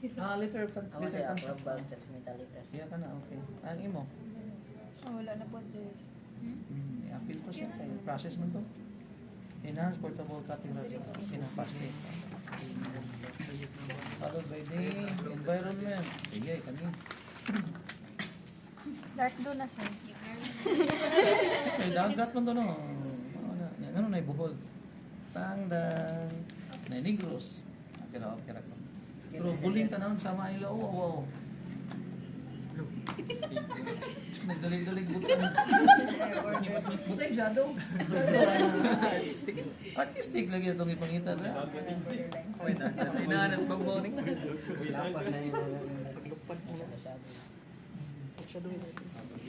Liter ka. Ako Liter siya, ka. bag sa metal liter. Iya ka na, okay. Ang imo. Wala na po this. I-appeal to siya. Kaya process mo to. Enhanced portable cutting rod. Pinapaste. Followed by the environment. Sige, kani. Dark doon na sir. Ay, dagat mo to no. Ano na buhol. Tangdang. Na negros. Pero okay ra ko. Pero buling tanawon sama ila wow. Nagdalig-dalig butang. Butang shadow. Artistic lagi itong ipangita na. Inahanas bang boning?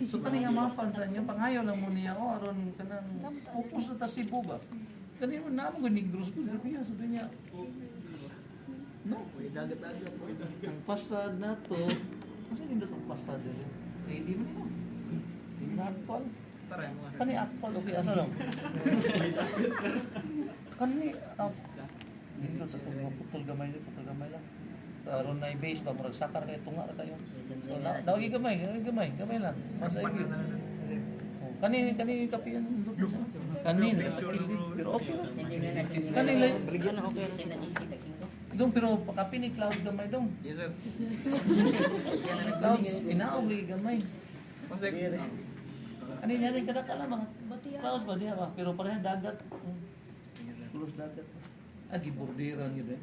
So kani nga mapantan niya pangayo lang mo niya o aron kanang upos sa Cebu ba. Kani mo na mo negros ko niya sa niya. No, Dagat-dagat. ang fasad na to. Kasi hindi itong fasad eh. Ready mo yun. Hindi na actual. Tara mo. Kani actual, okay, asa lang? Kani, hindi ito itong putol gamay lang. Aron na i-base ba, murag sakar kayo, tunga na kayo. So, dawagi gamay lang. Masa ibig. Kani kapiyan ng luto siya. Kani, nakatakilid. Pero okay lang. Kani lang. Bigyan na okay. Sina GC, taking ko. Dong, pero kapi ni Cloud gamay dong. Yes sir. Cloud, inaog lagi gamay. Masek. Ano yan rin kada kala mga Clouds ba niya ba? Pero pareha dagat. Pulos dagat. Gibordiran yun eh.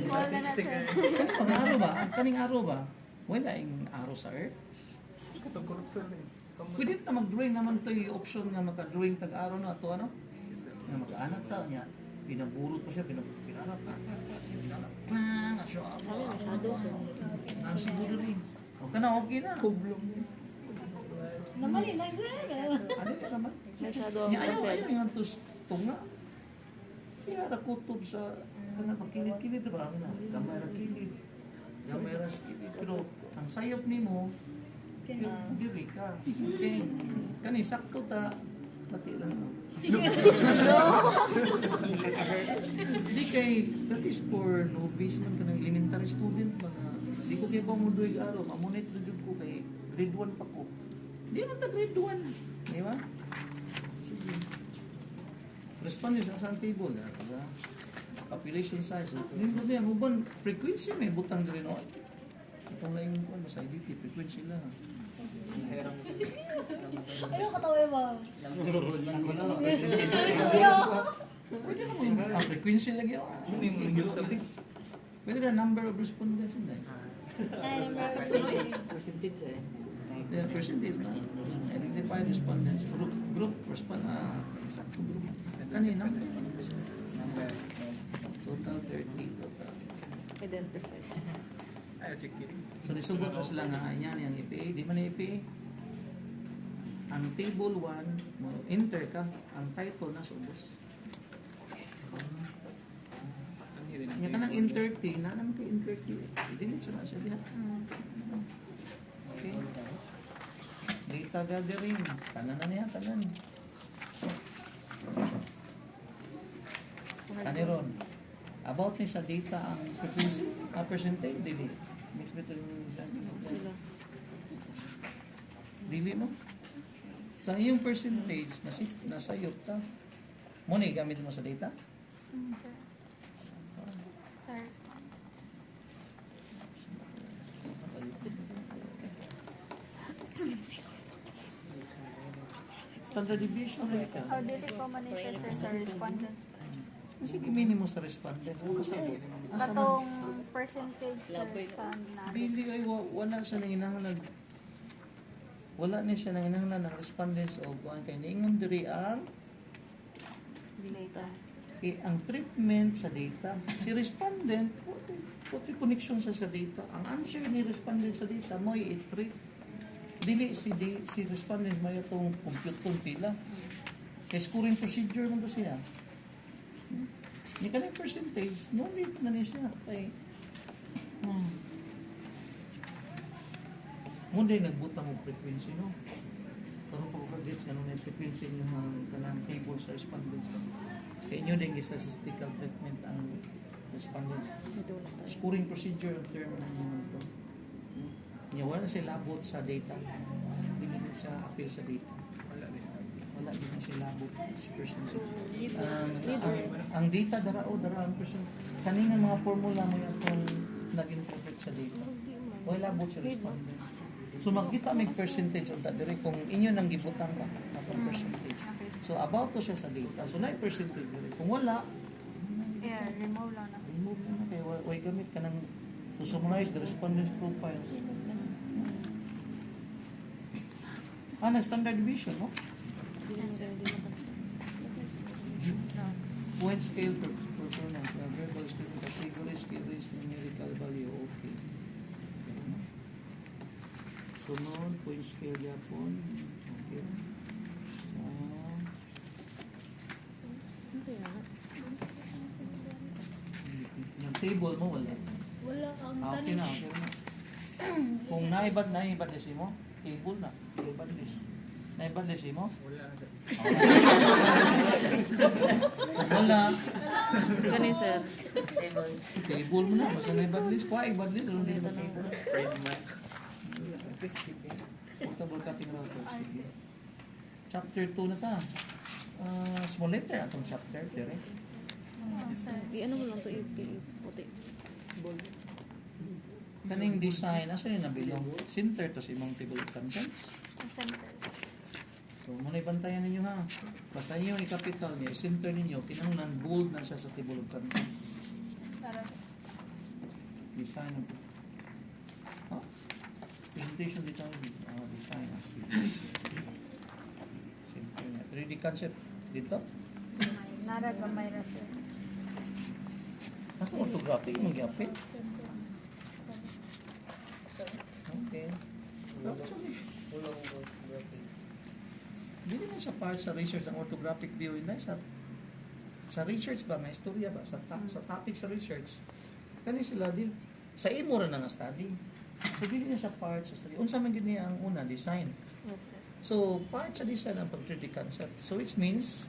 Wala na sir. Pang-araw ba? Kaning araw ba? Wala yung araw sa Earth. Katong corruption. Pwede na mag-drawing naman to yung option nga maka-drawing tag-araw na ito ano? Nga mag-aanat ta niya. Pinaburot pa siya, pinarap. Siguro rin. O ka na, okay na. Namali na sir. Ano ka naman? Niya ayaw yung antos tunga. Kaya rakutob sa kanang pakilid-kilid diba? Gamay ra kilid. Gamay ra kilid. Pero ang sayop nimo diri ka. Kani sakto ta pati lang. Hindi kay that is for novice man kanang elementary student mga di ko kay ba mo duig araw mamunit na jud ko kay grade 1 pa ko. Di man ta grade 1, di ba? Sige. Respond sa isang table na population size. Nindot niya muban frequency may butang diri no. Itong lain ko sa IDT frequency lang. Ayaw katawa ba? Pwede naman ang frequency lagi ako. Pwede na number of respondents na. Percentage eh. The percentage na. Identified respondents. Group respond. Exacto group. Kanina. Number. Total 30. Total. Identify. Ayaw check it. So nisugot ko sila nga yan yung EPA. Di man EPA. Ang table 1, mo enter ka. Ang title na subos. Nga ka ng enter T, na naman kay enter T. I-delete siya na siya diha. Okay. Data gathering. Tanan na niya, tanan. Kaniron. About ni sa data ang frequency, percentage, dili. Mix between sila. Dili mo. Sa iyong percentage, nasayop ta. Muna gamit mo sa data? Sir. Sir. Standard deviation na ito. Oh, dili pa man siya sir sa respondents. Kasi minimum sa respondent. Ano kasabi? Katong percentage sir sa natin. Dili ay wala siya nang inahanglan. Wala ni siya nang inahanglan ng respondents o kuan kay niingon diri ang Data. ang treatment sa data. Si respondent, what connection sa data? Ang answer ni respondent sa data mo i-treat. Dili si respondent mo itong compute tong pila. Kay scoring procedure mo to siya. Ni kanang percentage, no need na ni siya. Kay Munday nagbutang og frequency no. Pero pag ka-gets ganun yung frequency ng kanang table sa respondents. Kaya inyo din statistical treatment ang respondents. Scoring procedure ang term na naman ito. Niya wala sila labot sa data. Hindi na sa appeal sa data. Wala din. Wala din na sila labot sa percentage. Ang data dara ang percent. Kaningan mga formula mo yan kung nag-interpret sa data. Wala labot sa respondents. So magkita may percentage of that dire kung inyo nang gibutang ba atong percentage. So about to siya sa data. So na percentage dire. Kung wala, Yeah, remove lang na. remove na kay way gamit ka ng to summarize the respondents profiles. Nag-standard deviation, no? Point scale performance, verbal scale, category, scale range, numerical value, okay. Sunod, point scale yapon, okay. So, yung table mo, wala. Wala ang Okay na, okay na. Kung naibad list mo, table na, naibad list. Naibad list mo? Wala na sir. Kung wala, Kani sir. Table. table mo na, basta naibad list. Kuha, ibad list, ano din mo table? Trademark. Portable copy router, sige. Chapter 2 na ta. Small letter atong chapter, dire. I-ano mo lang to puti. Bold. Kaning design, asa yun nabilong? Center to si imong table of contents. Center. So, muna ibantayan ninyo ha. Basta inyo i-capital niya, center ninyo, kinahanglan bold na siya sa table of contents. Para Design of presentation design, design, sige. Center niya. 3D concept dito. nara gamay ra sir. Asa orthographic mong gyapit? Okay. Hindi naman sa part sa research ang orthographic view na sa research ba may istorya ba sa topic sa research kani sila din sa imo ra nga study. So dili na sa part sa study. Unsa man gid niya ang una design. Yes sir. So part sa design ang pag-3D concept. So which means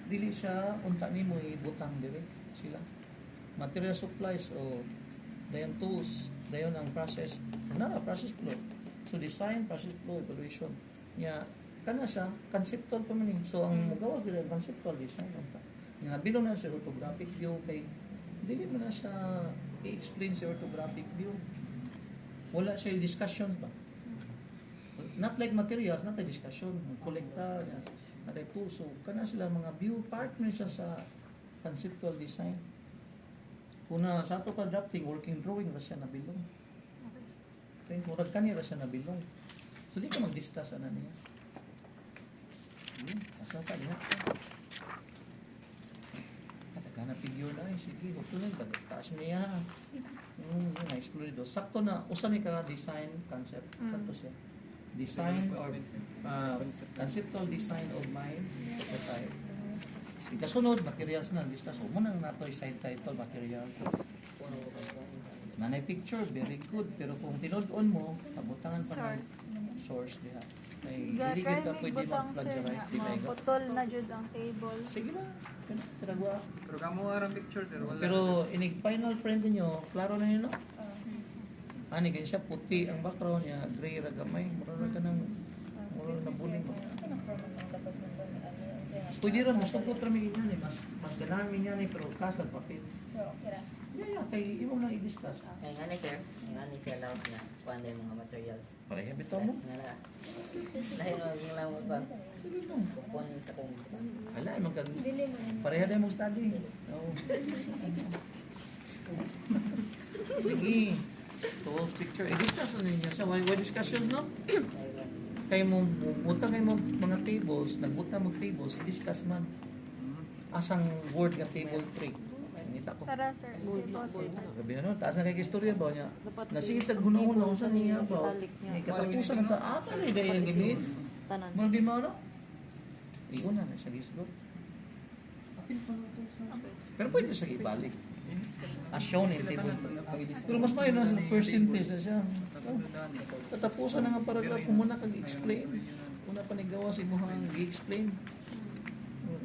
dili siya unta nimo ibutang dire sila. Material supplies o dayon tools, dayon ang process. Na process flow. So design, process flow, evaluation. Nya kana siya conceptual pa man. So ang magawas dire conceptual design unta. Nga bilong na sa orthographic view kay dili man na siya i-explain sa orthographic view. Wala siya discussions ba? Not like materials, not like discussion. Kolekta, not like tools. So kana sila mga view partner siya sa conceptual design. Kuna sa ato ka drafting, working drawing ra siya nabilong. Okay, murag kanira siya nabilong. So di ka mag-discuss ana niya. Asa pa niya? Kana figure na sige, tuloy ba taas niya. Na-explore do. Sakto na usa ni ka design concept. Sakto siya. Design or conceptual design of my prototype. Kasunod, materials na discuss. O muna nato side title materials. Nanay picture, very good. Pero kung tinod-on mo, kabutangan pa ng source diha. Ay, hindi Try kita may pwede butang sir mag-plagiarize. nga. Di ba ikaw? Maputol na jud ang table. Sige na. Tragwa. Pero kamo arang picture sir. Wala. Pero inig final print niyo, klaro na yun, no? Ani ganyan siya, puti ang background niya, gray ra gamay. Mura ka ng na buling ko. Pwede ra mo support ra mi ganyan eh. Mas ganahan mi niyan eh, pero kas lag papel. Yeah, kay imo na i-discuss. Ay nga ni sir. Ay nga ni sir laos niya. Kuhan yung mga materials. Pareha bitaw mo. Nga na. Dahil maging lang mo ba? Sige lang. Kukunin sa kong Wala, pareha na mong study. Oo. Sige. Tools picture. I-discuss na ninyo sa why discussions, no? Kaya mo, butang kayo mo mga tables, nagbuta mo tables, i-discuss man. Asang word nga table 3. Ngita ko. Tara sir. Ito sir. Sabi na no, taas na kay istorya ba niya? Dapat Nasigit hunahon sa niya ba? italic niya. Ni katapusan ng taapa rin dahil yung gimit. Tanan. Mo di mo no? Iyon na sa gisgot. Pero pwede siya ibalik. As shown in table 3. Pero mas mayo na sa percentage na siya. Katapusan na nga paragraph kung muna kag-explain. Una pa nigawa si Mohang gi-explain.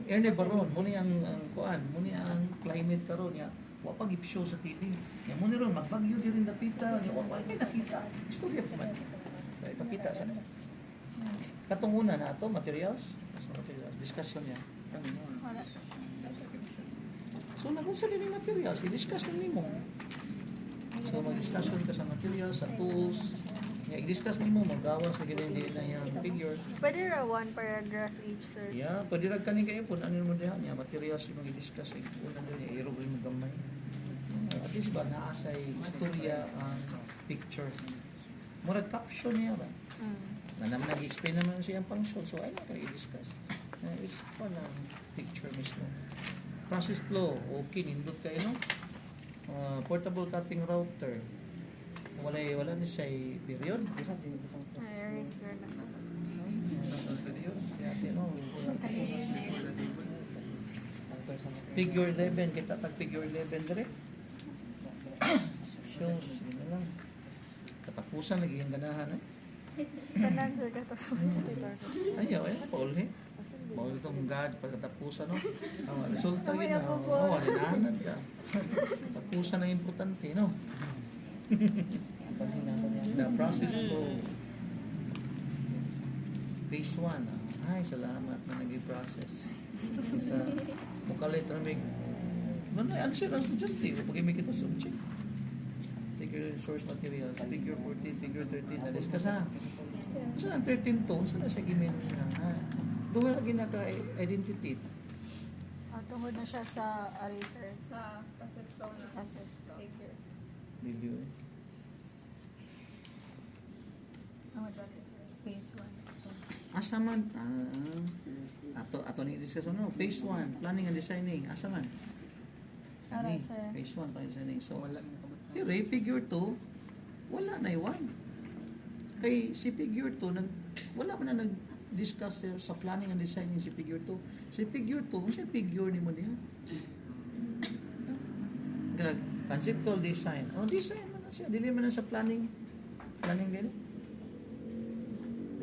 Erne Baron, muna ang kuan, muna ang climate karon niya. wa pag show sa TV. Yang mo niron magbagyo di rin napita, ni wa kay nakita. Istorya po man. Kaya ipakita sa nila. Katong una na ato materials, discussion niya. Kami mo. Wala. So na kung sa din materials, i-discuss na nimo. So mag-discussion ka sa materials, sa tools. Nga i-discuss nimo magawas na gid na yung figure. Pwede ra one paragraph each, sir. Yeah, pwede ra kani kayo po ano mo diha niya materials yung i-discuss ay una din i-irog mo gamay. At least ba naasay istorya ang picture. Murag caption niya ba? Na naman nag-explain naman siya ang function. So ay na i-discuss. It's pala picture mismo. Process flow, okay, nindot kayo no? Portable cutting router. Wala ni siya period. Erase girl na sa. Figure 11, kita tag figure 11 dire. Shows, yun na lang. Katapusan lagi yung ganahan eh. Kanan, sir, katapos. Ayaw eh, Paul eh. Paul itong God pagkatapusan no. Resulta Kamay yun ako no. po. Linanan ka. Katapusan ang importante no. The process flow. Phase 1. Ay, salamat na nag-process. Sa mukalit na may answer ang estudyante. Pag may kita subject. Figure source materials. Figure 14, figure 13. Na-discuss ha. Saan ang 13 tones? Saan na siya gimin na? Doon lagi naka-identity. Tungod na siya sa eraser. Sa process flow na Process flow. figures. Video eh. Tungod na sir. Phase 1. Asa man? Ato ni discuss no. Phase 1, planning and designing. Asa man? Aray, Ani, sir. Phase 1, planning and designing. So, Wala na kabot. pero figure 2, wala na iwan. Kay si figure 2, wala man na nag-discuss sa planning and designing si figure 2. Si figure 2, kung siya figure ni mo niya. Conceptual design. Design man na siya. Dili man na sa planning. Planning din.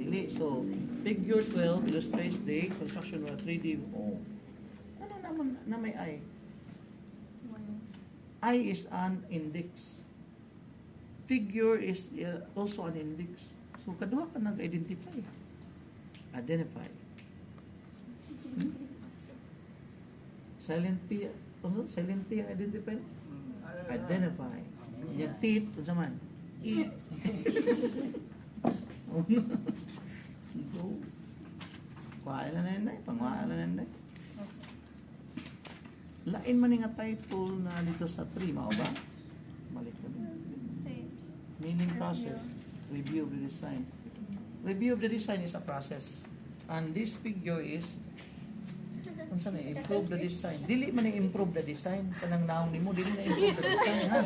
Dili. So, figure 12 illustrates the construction of a 3D. Ano naman na may I? I is an index. Figure is also an index. So, kaduha ka nag-identify. Identify. Silent P. Also, silent P ang identify. Identify. Yung teeth, kung sa man. E. Go. Kuhaan na yun. Pangkuhaan na yun. Lain man nga title na dito sa 3, mao ba? Balik ko din. Meaning process. Review of the design. Review of the design is a process. And this figure is unsa na improve the design. Dili man improve the design. Kanang naong nimo dili na improve the design ha.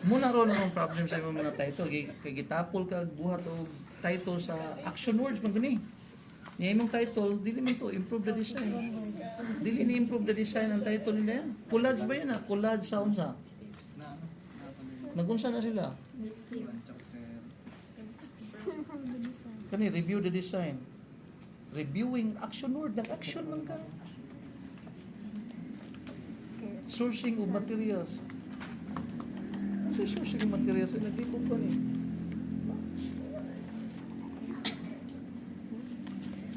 Muna ron ang problem sa imong mga title kay gitapol ka buhat og title sa action words man gani. Niya imong title dili man to improve the design. Dili ni improve the design ang title nila yan. Collage ba yan ha? Collage sa unsa? Nagunsa na sila? Kani review the design. Reviewing action word, nag-action man ka. Sourcing of materials. Ano sa sourcing of materials? Lagi ko pa ni.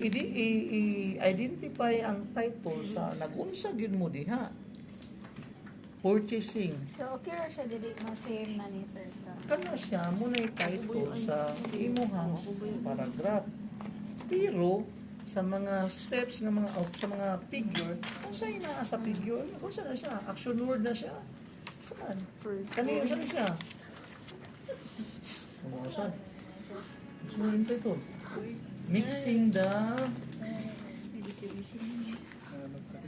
I-identify ang title sa nag-unsag yun mo diha. Purchasing. So, okay ra siya dili ma-save na ni sir sa. Kana siya muna yung title sa imuhang paragraph. Pero sa mga steps ng mga sa mga figure, kung saan na sa figure, kung saan na siya, action word na siya. Saan? Kanina saan siya? Kung saan? Gusto mo yung title? Mixing the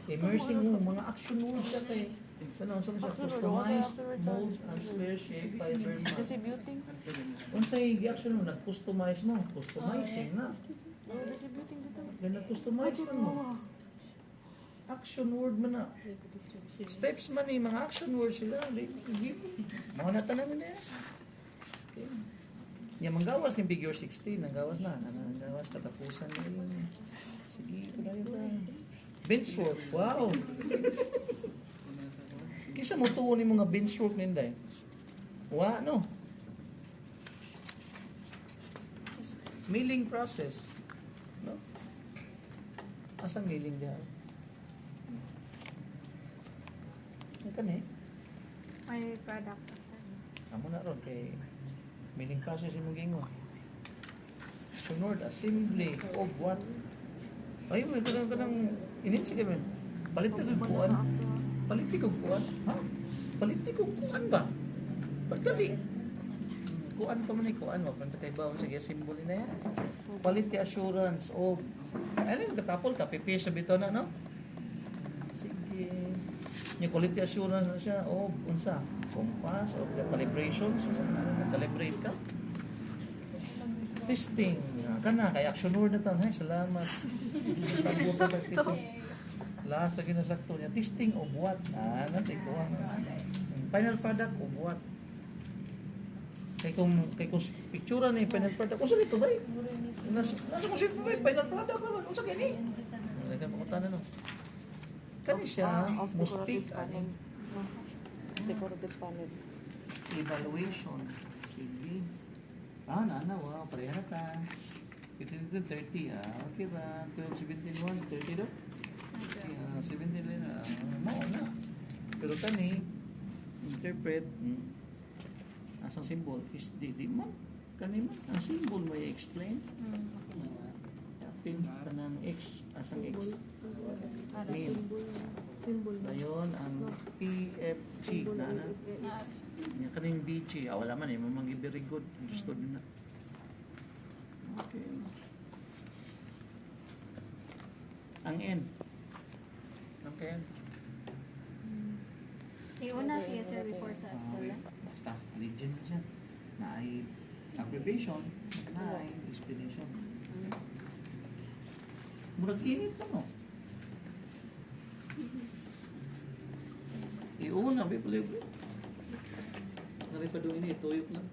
immersing mo, mga action words siya tayo. Ano, saan siya? Customize, mold, and square shape, fiber, mask. Distributing. Kung sa i-action mo, nag-customize mo, customizing na. Distributing dito. Then nag-customize mo. Action word man na. Steps man eh, mga action words sila. Mga natanan na yan. Okay. Yan, manggawas yung figure 16. Nanggawas na. Nanggawas, katapusan na yun. Sige, pala yun. Bench work. Wow. Kisa mo tuon ni mga bench work ninda eh. Wa no. Milling process. No? Asang milling diyan? Kan eh. May product. Amo na ron kay milling process imong gingon. Sunod assembly of what? Ay, may kanang inin sige man. Palit ka og kuan. Palit ka og kuan. Ha? Palit ka og kuan ba? Pagdali. Kuan pa man kuan mo panta kay bawon sige symbol na yan. Quality assurance of ano yung katapol ka PP sa bito na no? Sige. Yung quality assurance na siya of unsa? Compass of the calibrations unsa na calibrate ka? Testing. Kana kay action word na taon. Hay, salamat. Sabot na testing. Last lagi na sakto niya. Testing of what? Natay ko final product of what? Kay kung picture ni final product. Unsa dito ba? Nasa ko siya ba final product ba? Unsa kay ni? Nagkan pakutan no. Kani siya mo speak ani Decorative panel. evaluation. Sige. Na, wow, pareha na ta. 15-30, okay ra. 12-17-1, 30 do? 17 na, mao na. Pero kani, interpret, asang symbol is di man. Kani man, ang symbol mo i-explain. Pin ka ng X, asang X. Mean. Symbol. Ayun, ang PFG na na. Yung kaning BG, wala man eh, mamang very good. Gusto din na. Okay. Ang N. Okay. Iuna siya sir before sa excellent. Basta, legend na siya. Na ay abbreviation, na ay explanation. Murag init pa no? Iuna, may pala yung naripadong ini, tuyok lang.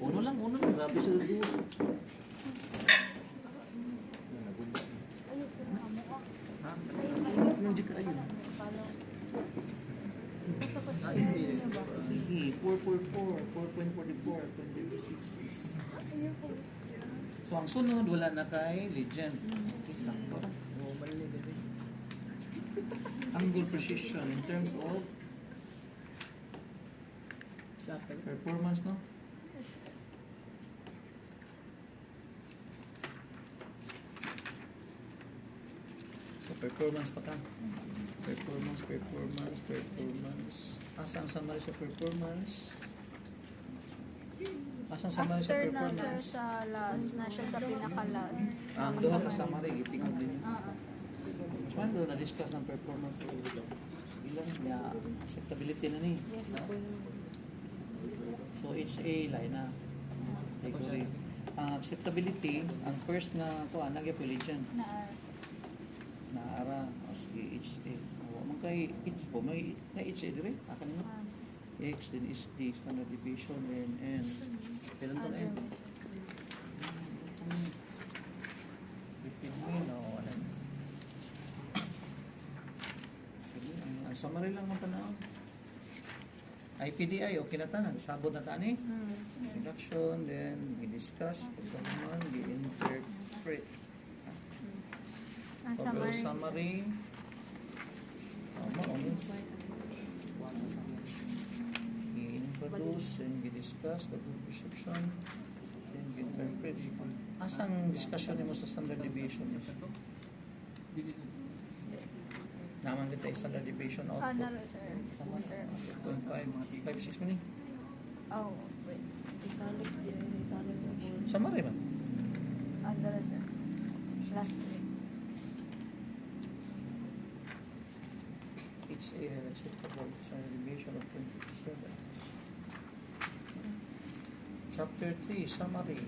Uno lang, grabe sa dulo. Ha? Yung di ka ayun. Sige, 444, 4.44, 4.66. So ang sunod, wala na kay legend. Sakto. Angle precision in terms of performance, no? So performance pa ka. Performance. Asang summary sa performance? Asang summary sa After na sir performance? sa last, na siya sa pinaka-last. Ang duha ka summary, itingog din. Oo. So ano na-discuss ng performance? Ilan niya, acceptability na ni. So it's a line na. Category. Ang acceptability, ang first na kuha, nagyapiligan. Na ara, sige, it's a. Man kay it's po, may na it's a dire. Akan mo. X then is the standard deviation and N. Kailan to na N? Wala. Sige, ang summary lang ng tanaw. IPDI, okay na tanan. Sabot na tani. Introduction, then i-discuss, performance, i-interpret. Overall summary. I-introduce, then i-discuss, the perception, then i-interpret. Asang discussion mo sa standard deviation? Naman kita yung standard deviation output. Ano sir? 5.6 man eh. Oh, wait. Italic din. Italic na po. Summary man. Ano sir? Last week. It's a acceptable standard deviation of 27. Chapter 3, summary.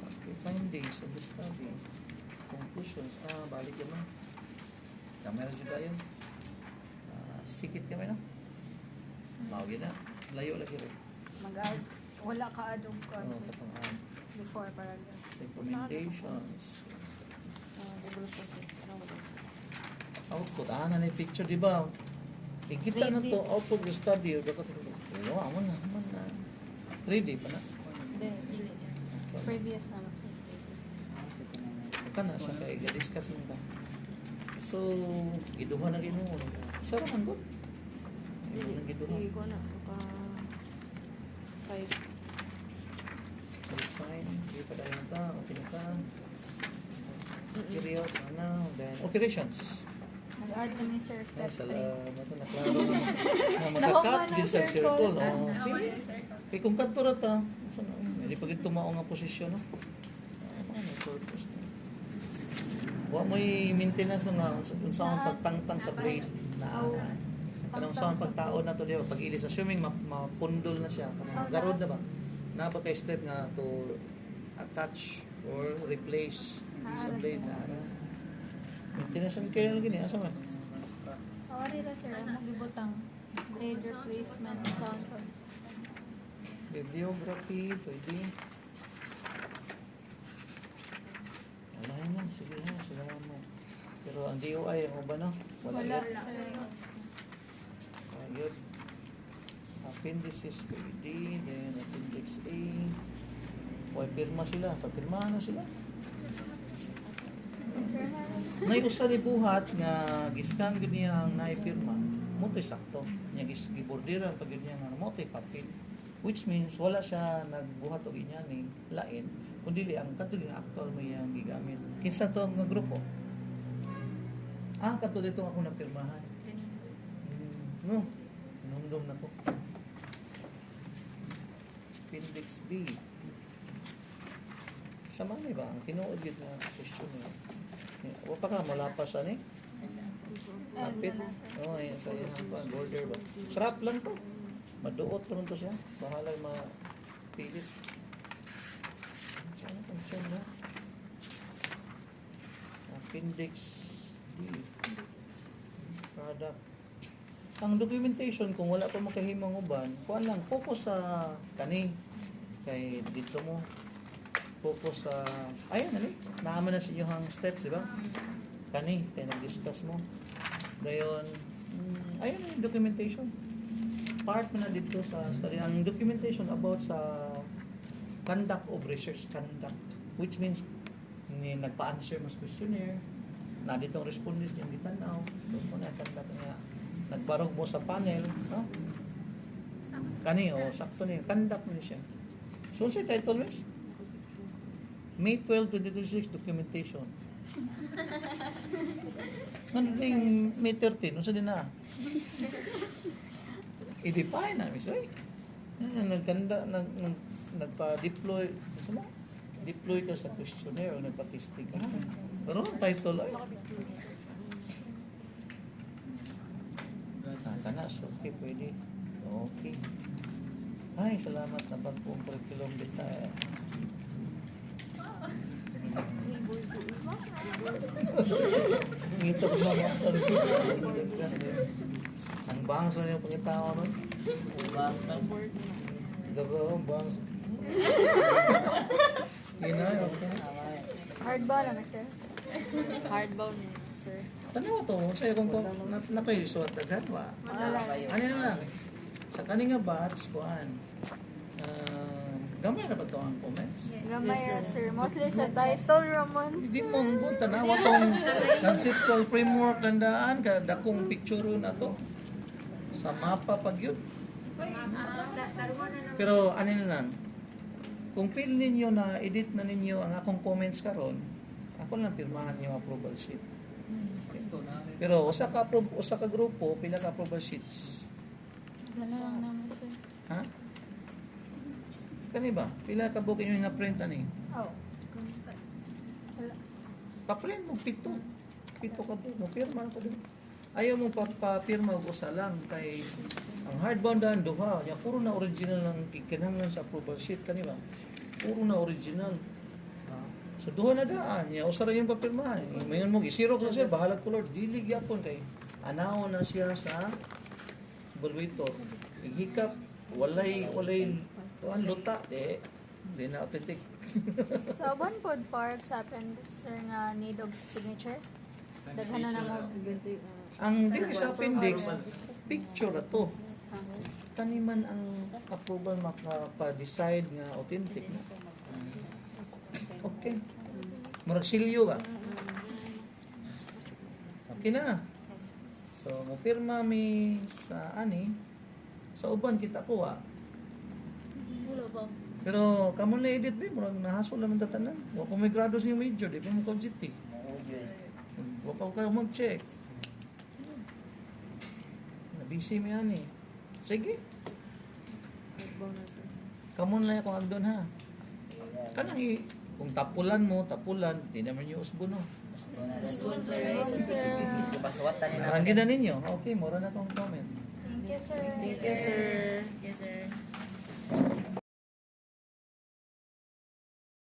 Okay, findings of the study. Conclusions. Balik naman. Kamera juga yun. Sikit kami na. Mawag na. Layo lagi rin. Mag-add. Wala ka adong Katong before paragraph. recommendations. output. Na yung picture, di ba? Kita na to, output yung study. Dapat, aman na. 3D pa na. Hindi. Previous na. Ka na siya kaya discuss mo ka. So, giduha na gino. Saraman ko. Giduha. Hindi ko na. Side. Design. Hindi pa dahil na ta. Okay na ta. Curious. Then, operations. Nag-add kami sir step 3. Salamat na klaro na makakat din sa circle. Oh, see? Kaya kung kat para ta, hindi pa gito mao nga posisyon, no? Ano purpose to? Wa mo'y maintenance nga unsa ang pagtangtang sa blade na kanang unsa ang pagtaon na to di ba pag ilis assuming mapundol na siya kanang garod na ba na ba kay step nga to attach or replace sa blade na maintenance ang kaya gini asa man Sorry ra sir, ang gibutang blade replacement sound. bibliography pwede. Wala yan, sige ha, salamat. Pero ang DOI, ang ba no? Wala yun. sir. Ayun. Appendices pwede, then appendix A. O, pirma sila. Pagpirmahan na sila. Naiusa ni buhat nga giskan gud niya ang naipirma. Moto'y sakto. Niya gibordiran pag yun niya nga moto'y papel. Which means wala siya nagbuhat og inyaning lain kundi ang katuloy actual mo yang gigamit. Kinsa to nga grupo? Kato dito ako nang pirmahan. No. Numdum na ko. Appendix B. Sama ni ba? Ang tinuod yun na question niya. O pa ka, malapas ani? Kapit. Oh, yan sa yan pa. Border ba? Trap lang to. Maduot naman to siya. Bahala ma-pilit. Ano concern na? Appendix D. Product. Ang documentation, kung wala pa makahimang uban, kuhaan lang, focus sa kani. Kay dito mo. Focus sa, ayan, naaman na sa inyong steps, di ba? Kani, kaya nag-discuss mo. Ngayon, ayan yung documentation. Part mo na dito sa study. Ang documentation about sa conduct of research conduct, which means nagpa-answer mas questionnaire, na ditong respondent yung gitanaw, so kung na-conduct nga, nagbarog mo sa panel, no? Kani, sakto niya, conduct mo siya. So, sa title is May 12, 2026 documentation. Ano din May 13, ano sa din na? I-define na, misoy. Nagpa-deploy, ano? Deploy ka sa questionnaire o nagpa-testing ka. Pero ang title ay kanas, okay, pwede. Okay. Ay, salamat na pagpong curriculum kita. Ngito ko mga ang bangso niyo pangitawa nun. Dagawang bangso. Hardball naman sir. Hardbound niya, sir. Tanaw to, sa'yo kung napaisuat agad ba? Ano na lang, sa kaninga batch, kuhan, gamay na ba ito ang comments? Gamay ra sir. Mostly sa title Ramon Hindi sir. mo ang good, tanawa tong conceptual framework landaan, dakong picture na to. Sa mapa pag yun. Pero ano na lang, kung feel ninyo na edit na ninyo ang akong comments karon, ako lang pirmahan yung approval sheet. Pero usa ka grupo, pila ka approval sheets. Gano'n lang naman sir. Ha? Kani ba? Pila ka book inyo na-print ani? Oh. Wala. Pa-print mo pito. Pito ka book mo, pirma ko din. Ayaw mo pa-pirma og usa lang kay ang hardbound daan duha, nya puro na original lang kinahanglan sa approval sheet kani ba? Puro na original. So duha na daan, nya usa ra yung papirmahan. Mayon mo isiro ko sir, bahala color dili gyapon kay anaw na siya sa evaluator. Hikap walay tuan luta di na authentic. Sa one pod part sa appendix sir nga need og signature. Daghan na mo. Ang dili sa appendix, picture ato. Taniman ang approval makapa-decide nga authentic na. Okay. Murag silyo ba? Okay na. So, mapirma mi sa ani. Sa uban kita ko Ulo ba? Pero kamo na edit ba? Murag nahasol naman tatanan. Wa ko may grado sa major, di pa mo objective. Wa pa kayo mag-check. Busy mi ani. Sige. Kamon lang ako agdon ha. Kanang kung tapulan, di naman yung usbo no. Paswatan ni Narangin na ninyo. Okay, mura na tong comment. Thank you, sir. Thank you, sir. Yes, sir.